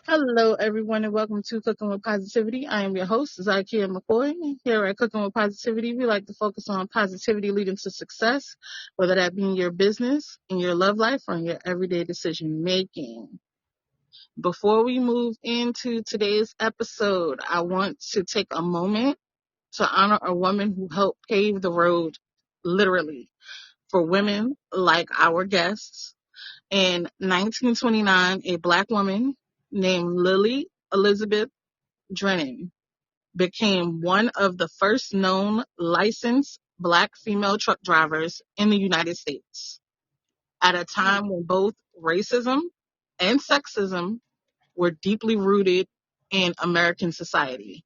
Hello, everyone, and welcome to Cooking with Positivity. I am your host, Zakia McCoy. Here at Cooking with Positivity, we like to focus on positivity leading to success, whether that be in your business, in your love life, or in your everyday decision making. Before we move into today's episode, I want to take a moment to honor a woman who helped pave the road, literally, for women like our guests. In 1929, a black woman named Lily Elizabeth Drennan became one of the first known licensed black female truck drivers in the United States at a time when both racism and sexism were deeply rooted in American society.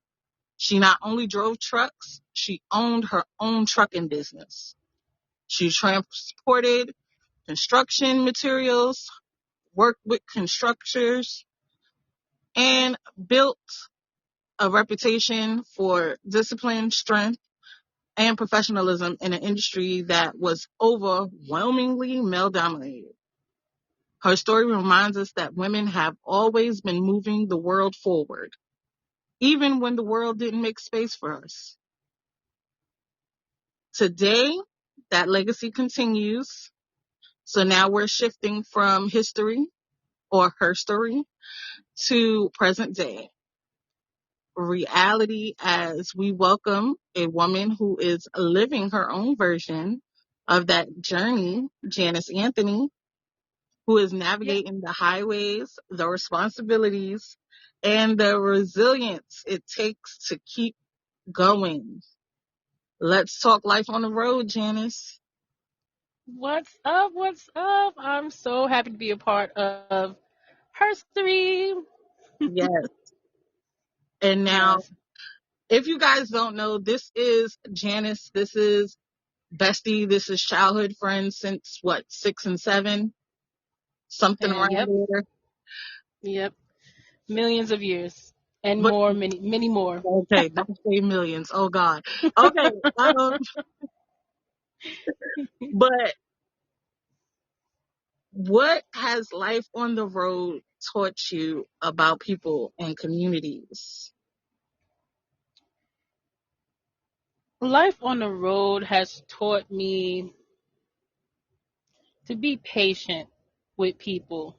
She not only drove trucks, she owned her own trucking business. She transported construction materials, worked with constructors, and built a reputation for discipline, strength, and professionalism in an industry that was overwhelmingly male dominated. Her story reminds us that women have always been moving the world forward, even when the world didn't make space for us. Today, that legacy continues. So now we're shifting from history or her story to present day reality as we welcome a woman who is living her own version of that journey, Janice Anthony, who is Yep. navigating the highways, the responsibilities, and the resilience it takes to keep going. Let's talk life on the road, Janice. What's up? What's up? I'm so happy to be a part of Herstory. Yes. And now, Yes. if you guys don't know, this is Janice. This is Bestie. This is childhood friends since what, 6 and 7? Something And around yep, there. yep. Millions of years and But more, many, many more. okay, don't say millions. Oh God. Okay. But what has life on the road taught you about people and communities? Life on the road has taught me to be patient with people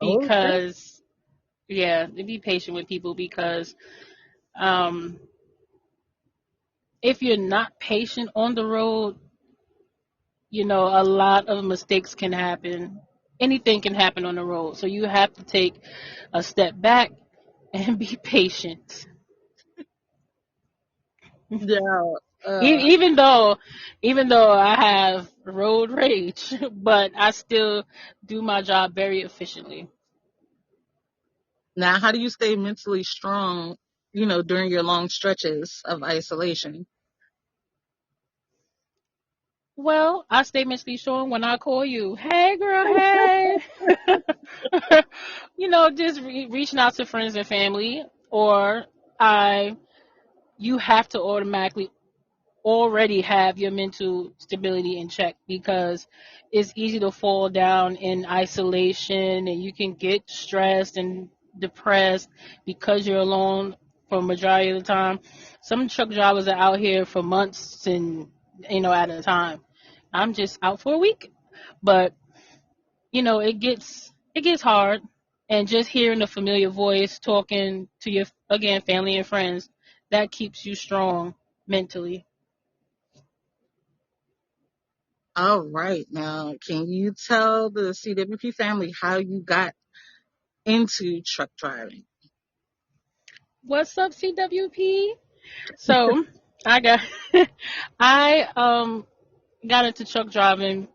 Okay. because, yeah, to be patient with people because um, if you're not patient on the road, a lot of mistakes can happen. Anything can happen on the road. So you have to take a step back and be patient. Yeah. E- even though even though I have road rage, but I still do my job very efficiently. Now, how do you stay mentally strong, during your long stretches of isolation? Well, I stay mentally strong when I call you. Hey girl, hey. Just reaching out to friends and family, or I you have to automatically already have your mental stability in check because it's easy to fall down in isolation and you can get stressed and depressed because you're alone for a majority of the time. Some truck drivers are out here for months and at a time. I'm just out for a week, but it gets hard, and just hearing a familiar voice talking to your again family and friends, that keeps you strong mentally. All right. Now, can you tell the CWP family how you got into truck driving? What's up, CWP? So I got I got into truck driving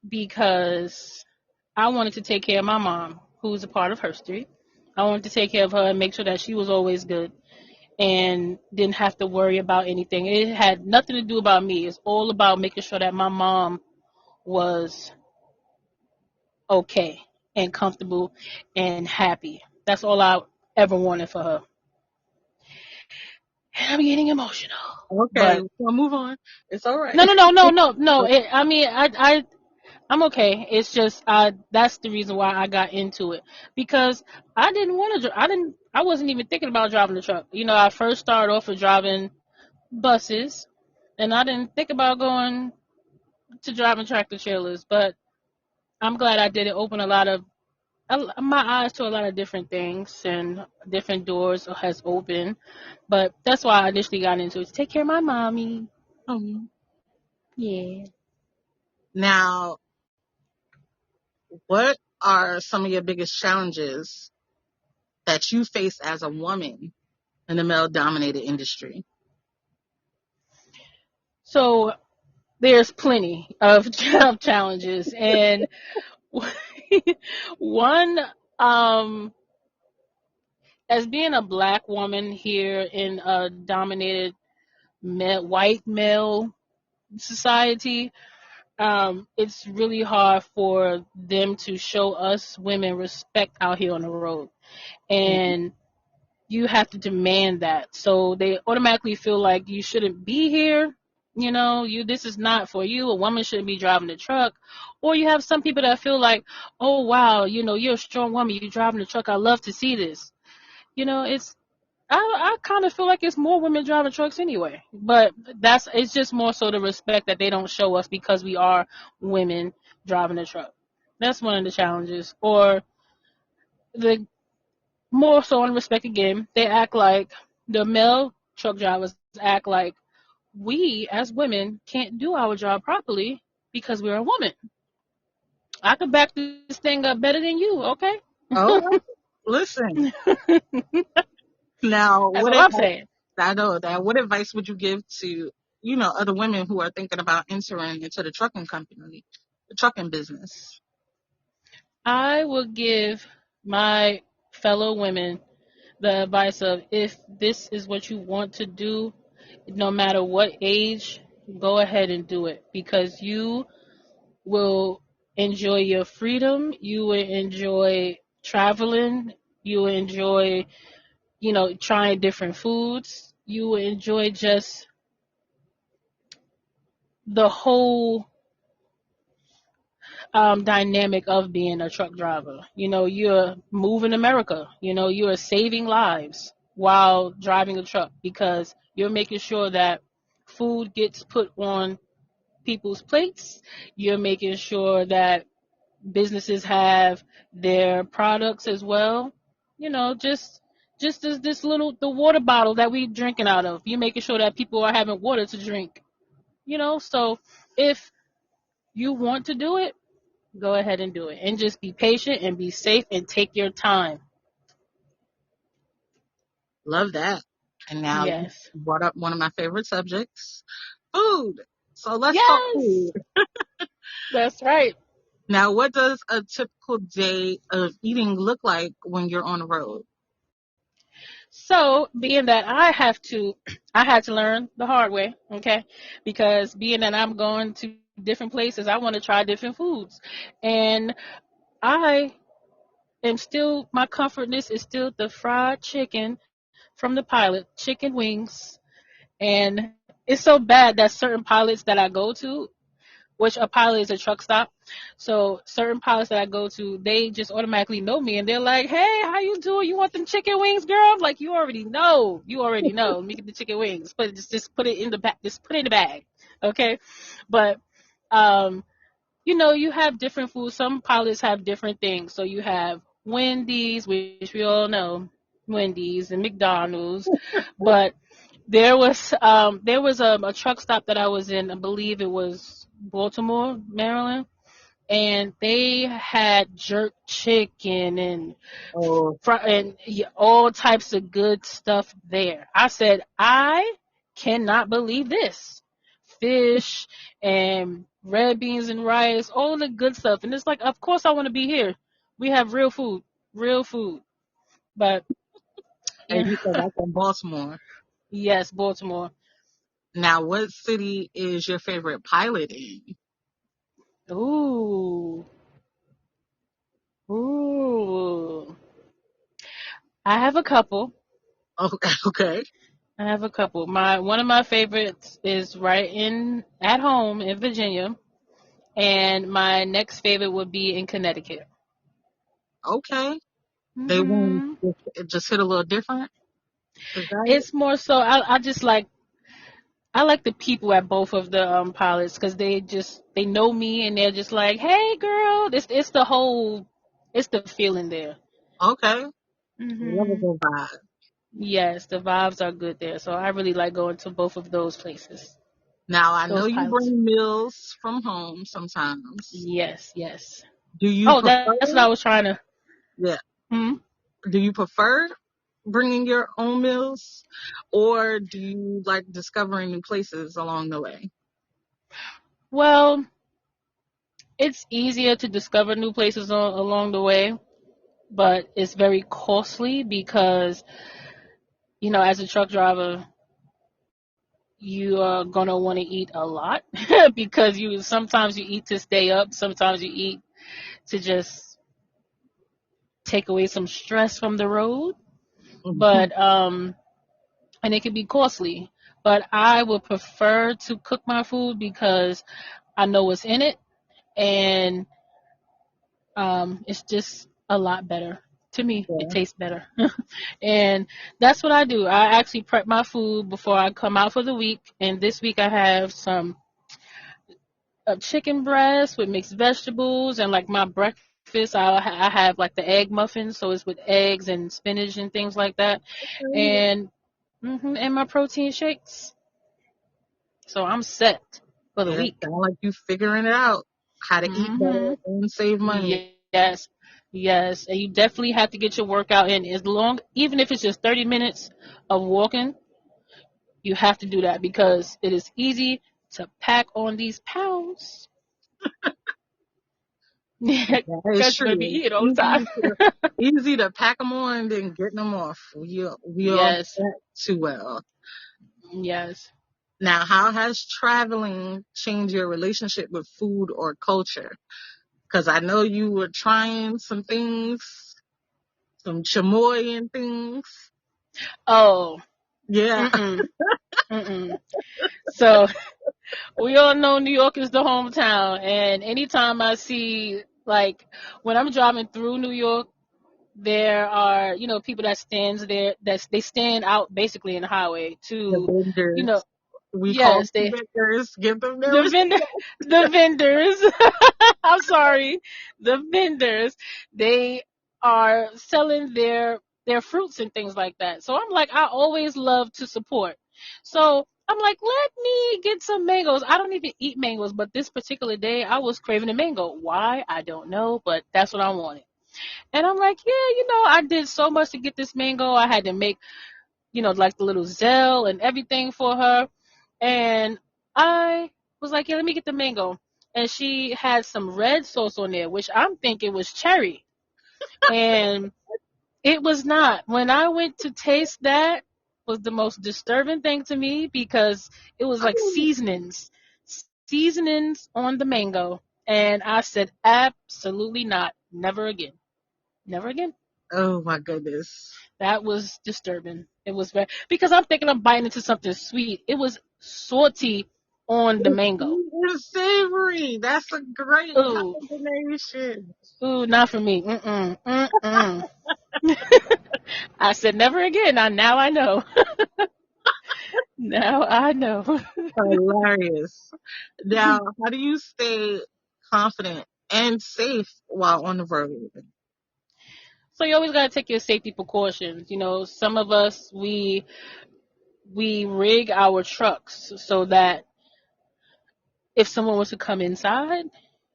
because I wanted to take care of my mom, who's a part of her street. I wanted to take care of her and make sure that she was always good and didn't have to worry about anything. It had nothing to do about me. It's all about making sure that my mom was okay and comfortable and happy. That's all I ever wanted for her. And I'm getting emotional. Okay, But we'll move on. It's all right. no, no, no, no, no, no. I mean, I I'm okay. It's just that's the reason why I got into it, because I didn't want to. I wasn't even thinking about driving the truck. You know, I first started off with driving buses, and I didn't think about going to driving tractor trailers. But I'm glad I did. It opened my eyes to a lot of different things, and different doors has opened. But that's why I initially got into it, to take care of my mommy. Um, Yeah. Now, what are some of your biggest challenges that you face as a woman in a male-dominated industry? So there's plenty of challenges, and one, um as being a black woman here in a dominated white male society, it's really hard for them to show us women respect out here on the road, and you have to demand that. So they automatically feel like you shouldn't be here. You know, this is not for you. A woman shouldn't be driving the truck. Or you have some people that feel like, oh wow, you're a strong woman. You're driving the truck. I love to see this. It's I kind of feel like it's more women driving trucks anyway. But it's just more so the respect that they don't show us because we are women driving the truck. That's one of the challenges. Or the more so in respect again, they act like the male truck drivers act like we as women can't do our job properly because we're a woman. I could back this thing up better than you, okay? Oh, listen. Now, That's what what I'm advice, saying. I know that, what advice would you give to, other women who are thinking about entering into the trucking business? I will give my fellow women the advice of, if this is what you want to do, no matter what age, go ahead and do it, because you will enjoy your freedom, you will enjoy traveling, you will enjoy, trying different foods, you will enjoy just the whole dynamic of being a truck driver. You're moving America. You're saving lives while driving a truck, because you're making sure that food gets put on people's plates. You're making sure that businesses have their products as well. Just as this little the water bottle that we drinking out of. You're making sure that people are having water to drink. So if you want to do it, go ahead and do it, and just be patient and be safe and take your time. Love that. And now you Yes. brought up one of my favorite subjects, food. So let's talk Yes. food. That's right. Now, what does a typical day of eating look like when you're on the road? So, being that I had to learn the hard way, okay? Because being that I'm going to different places, I want to try different foods. And I my comfortness is still the fried chicken from the pilot, chicken wings. And it's so bad that certain pilots that I go to, which a pilot is a truck stop. So certain pilots that I go to, they just automatically know me, and they're like, "Hey, how you doing? You want them chicken wings, girl?" I'm like, "You already know. You already know. Let me get the chicken wings. But just put it in the bag. Just put it in the bag, okay?" But um, you have different foods. Some pilots have different things. So you have Wendy's, which we all know, Wendy's and McDonald's, but there was a truck stop that I was in. I believe it was Baltimore, Maryland, and they had jerk chicken and Oh, all types of good stuff there. I said, I cannot believe this. Fish and red beans and rice, all the good stuff. And it's like, of course I want to be here. We have real food, real food. But and yeah, you said that's in Baltimore. yes, Baltimore. Now, what city is your favorite pilot in? Ooh, ooh. I have a couple. Okay, okay. I have a couple. My one of my favorites is right in at home in Virginia, And my next favorite would be in Connecticut. Okay. They won't hmm just hit a little different. Is that it? It's more so I just like I like the people at both of the pilots because they know me and they're just like, hey girl, it's the whole it's the feeling there. Okay. Love a hmm good vibe. Yes, the vibes are good there, so I really like going to both of those places, Now I know those you pilots. bring meals from home sometimes. Yes, yes. Do you Oh, that's what I prefer? was trying to. Yeah. Hmm? Do you prefer bringing your own meals, or do you like discovering new places along the way? Well, it's easier to discover new places along the way, but it's very costly because as a truck driver, you are gonna want to eat a lot because you sometimes you eat to stay up, sometimes you eat to just take away some stress from the road, but and it can be costly. But I would prefer to cook my food because I know what's in it, and it's just a lot better to me. It Yeah. tastes better, and that's what I do. I actually prep my food before I come out for the week. And this week I have some chicken breast with mixed vegetables, and like my breakfast, I have like the egg muffins, so it's with eggs and spinach and things like that, and and my protein shakes. So I'm set for the Yeah, week. sound like you figuring it out how to eat better hmm and save money. Yes, yes, and you definitely have to get your workout in. As long, even if it's just 30 minutes of walking, you have to do that because it is easy to pack on these pounds. Because That is you're gonna be true. eating all the time. Easy to pack them on than getting them off. We all know Yes, that too well. yes. Now, how has traveling changed your relationship with food or culture? Because I know you were trying some things, some chamoy and things. Oh, Yeah. mm-mm, mm-mm. So we all know New York is the hometown, and anytime I see like when I'm driving through New York, there are people that stands there they stand out basically in the highway The to you know vendors. We call yes they them vendors. Give them their the respect. vendor the vendors I'm sorry, the vendors, they are selling their fruits and things like that. So I'm like, I always love to support. So I'm like, let me get some mangoes. I don't even eat mangoes, but this particular day I was craving a mango. Why? I don't know, but that's what I wanted. And I'm like, yeah, I did so much to get this mango. I had to make, like the little Zell and everything for her. And I was like, yeah, let me get the mango. And she had some red sauce on there, which I'm thinking was cherry. And it was not. When I went to taste that, was the most disturbing thing to me because it was like Oh, seasonings on the mango. And I said, absolutely not. Never again. Never again. oh my goodness. That was disturbing. It was very because I'm thinking I'm biting into something sweet. It was salty on the It's mango. sweet and savory. That's a great Ooh, combination. ooh, not for me. Mm-mm, mm-mm. I said never again. Now I know. Now I know. Hilarious. Now, how do you stay confident and safe while on the road? So you always gotta take your safety precautions. Some of us we rig our trucks so that if someone was to come inside,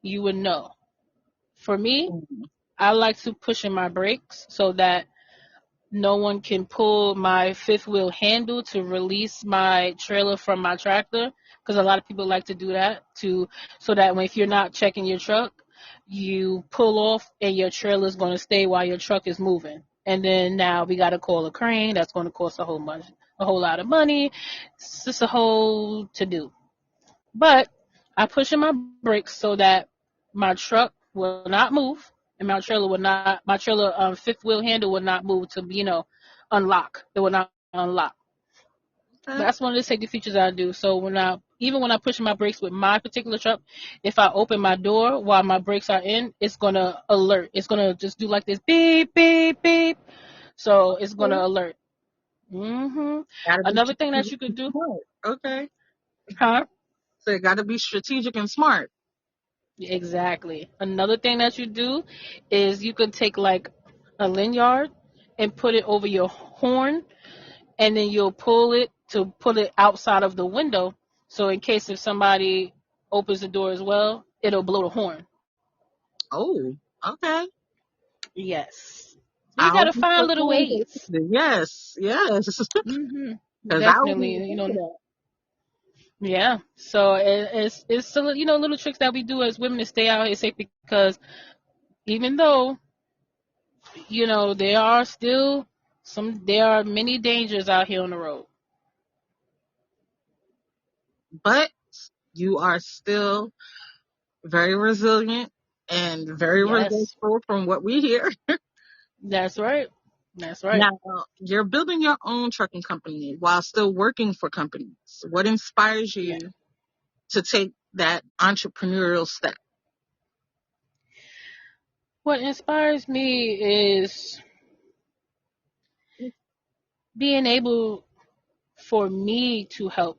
you would know. For me, I like to push in my brakes so that no one can pull my fifth wheel handle to release my trailer from my tractor because a lot of people like to do that to so that when if you're not checking your truck, you pull off and your trailer is going to stay while your truck is moving. And then now we got to call a crane. That's going to cost a whole lot of money. It's just a whole to do. But I push in my brakes so that my truck will not move and my trailer fifth wheel handle will not move to, unlock. It will not unlock. Okay. That's one of the safety features I do. So when even when I push my brakes with my particular truck, if I open my door while my brakes are in, it's gonna alert. It's gonna just do like this beep beep beep. So it's Okay. gonna alert. hmm Gotta be Another thing that strategic you could and do, smart. Okay. huh? So it gotta be strategic and smart. Exactly. Another thing that you do is you could take like a lanyard and put it over your horn, and then you'll pull it to put it outside of the window. So in case if somebody opens the door as well, it'll blow the horn. Oh, okay. Yes. So I you hope gotta you find still little doing it. ways. Yes, yes. Because I would Definitely. even think of that. Yeah. So it's still, little tricks that we do as women to stay out here safe, because even though there are still there are many dangers out here on the road. But you are still very resilient and very Yes, resourceful from what we hear. that's right. That's right. Now, you're building your own trucking company while still working for companies. What inspires Yeah. you to take that entrepreneurial step? What inspires me is being able for me to help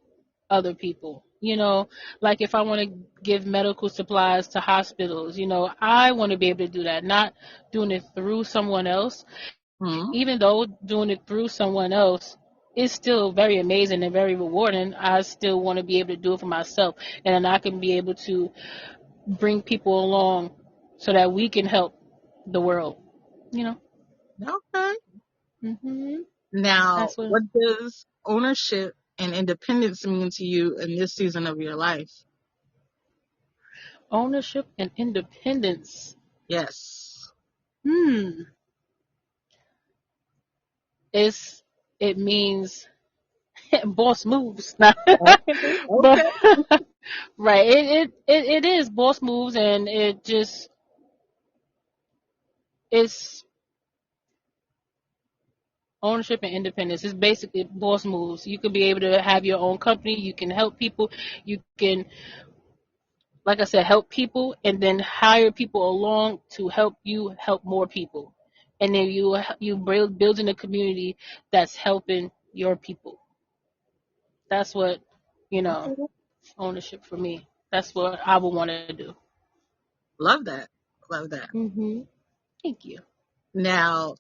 other people. Like if I want to give medical supplies to hospitals, I want to be able to do that, not doing it through someone else. Hmm. Even though doing it through someone else is still very amazing and very rewarding, I still want to be able to do it for myself. And then I can be able to bring people along so that we can help the world. You know? Okay. hmm Now, That's what what does ownership and independence mean to you in this season of your life? ownership and independence. Yes. Hmm. It's it means boss moves. Nah. Okay. But Okay. right, it is boss moves, and it's ownership and independence. It's basically boss moves. You could be able to have your own company. You can help people. You can, like I said, help people, and then hire people along to help you help more people, and then you building a community that's helping your people. That's what you know Okay. ownership for me. That's what I would want to do. Love that. Love that. Thank you. Now,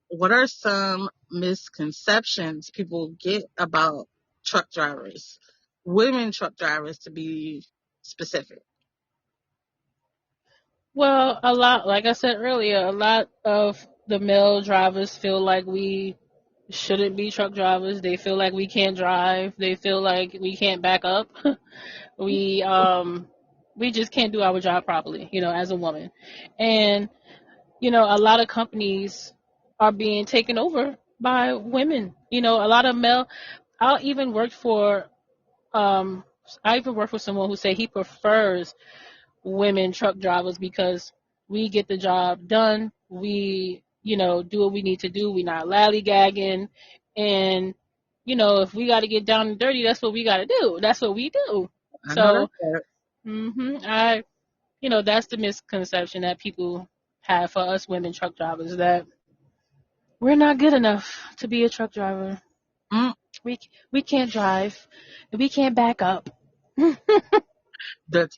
what are some misconceptions people get about truck drivers? Women truck drivers, to be specific. Well, a lot, like I said earlier, a lot of the male drivers feel like we shouldn't be truck drivers. They feel like we can't drive. They feel like we can't back up. we we just can't do our job properly, as a woman. And a lot of companies are being taken over by women. A lot of male. I even worked for um I even worked for someone who said he prefers women truck drivers because we get the job done. We, do what we need to do. We're not lollygagging. And, if we got to get down and dirty, that's what we got to do. That's what we do. I know that's So, right. I, that's the misconception that people have for us women truck drivers, that we're not good enough to be a truck driver. Mm, We, we can't drive. We can't back up.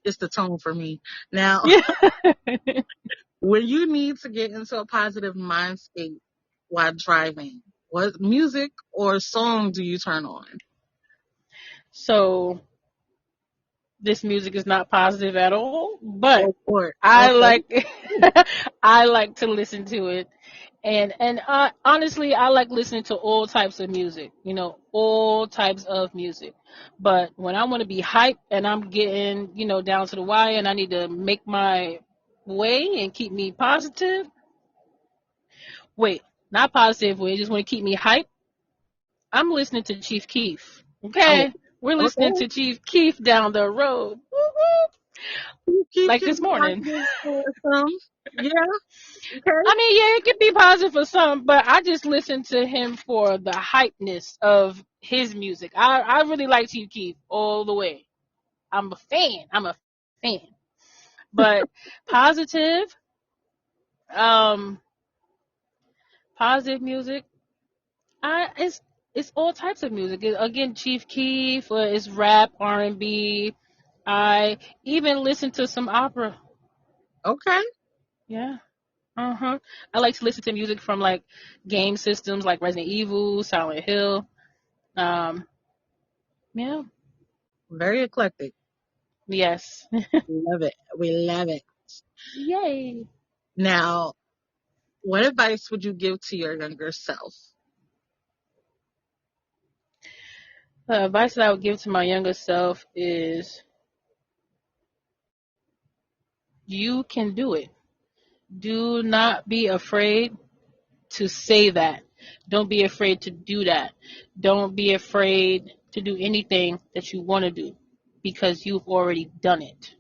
it's the tone for me. Now, Yeah. when you need to get into a positive mind state while driving, what music or song do you turn on? So this music is not positive at all, but Oh, Lord. I Okay. like I like to listen to it, and honestly, I like listening to all types of music, all types of music. But when I want to be hyped and I'm getting, down to the wire, and I need to make my way and keep me positive. Wait, not positive way. Just want to keep me hyped. I'm listening to Chief Keef. Oh, Okay, we're listening okay. to Chief Keef down the road. Woo-hoo. Keep Like can this be morning. positive for some. Yeah. Okay. I mean, yeah, it can be positive for some, but I just listen to him for the hypeness of his music. I really like Chief Keef all the way. I'm a fan. I'm a fan. But positive, um, positive music. It's all types of music. Again, Chief Keef, it's rap, R&B. I even listen to some opera. Okay. Yeah. Uh-huh. I like to listen to music from like game systems like Resident Evil, Silent Hill. Um, yeah. Very eclectic. Yes. We love it. We love it. Yay. Now, what advice would you give to your younger self? The advice that I would give to my younger self is you can do it. Do not be afraid to say that. Don't be afraid to do that. Don't be afraid to do anything that you want to do because you've already done it.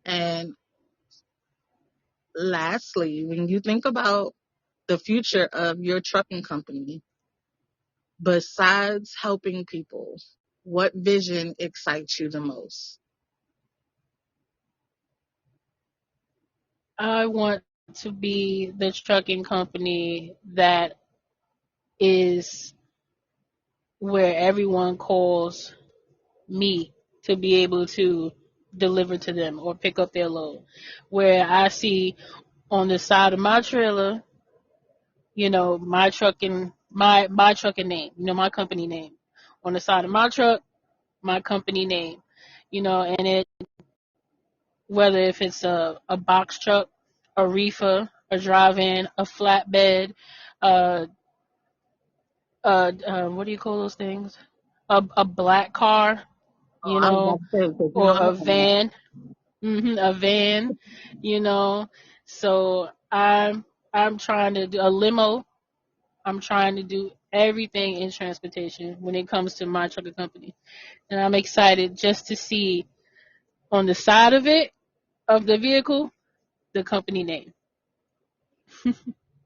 And lastly, when you think about the future of your trucking company, besides helping people, what vision excites you the most? I want to be the trucking company that is where everyone calls me to be able to deliver to them or pick up their load. Where I see on the side of my trailer, my trucking name, my company name. On the side of my truck, my company name. And it whether if it's a box truck, a reefer, a drive-in, a flatbed, uh, what do you call those things? A black car, Oh, I was about to say, because you or know I a love that. van, a van, you know. So I'm trying to do a limo. I'm trying to do everything in transportation when it comes to my trucking company, and I'm excited just to see on the side of it of the vehicle the company name.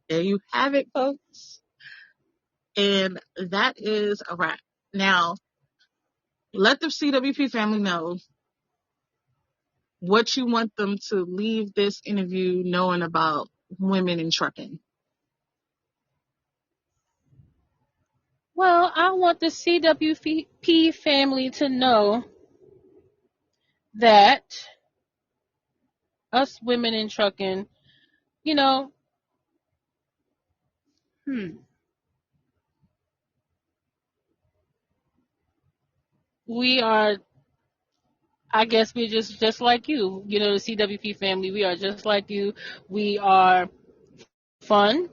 There you have it, folks. And that is a wrap. Now, let the CWP family know what you want them to leave this interview knowing about women in trucking. Well, I want the CWP family to know that us women in trucking, you know, hmm, we are, I guess we're just like you, the CWP family. We are just like you. We are fun.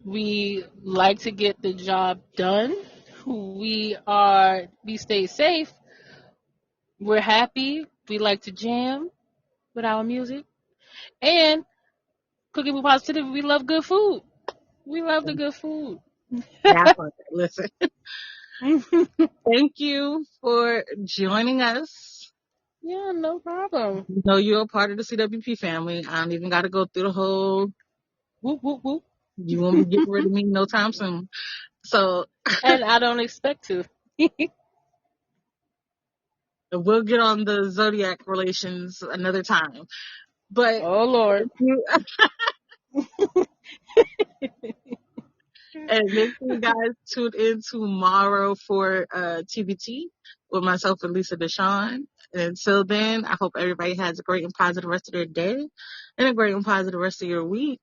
We like to get the job done. We stay safe. We're happy. We like to jam with our music. And cooking with positivity, we love good food. We love the good food. That part. Listen, thank you for joining us. Yeah, no problem. You know you're a part of the CWP family. I don't even got to go through the whole, Whoop, whoop, whoop. you won't be getting rid of me no time soon. So And I don't expect to. we'll get on the zodiac relations another time. But Oh, Lord. you, and make sure you guys tune in tomorrow for TBT with myself and Lisa Deshawn. And until then, I hope everybody has a great and positive rest of their day and a great and positive rest of your week.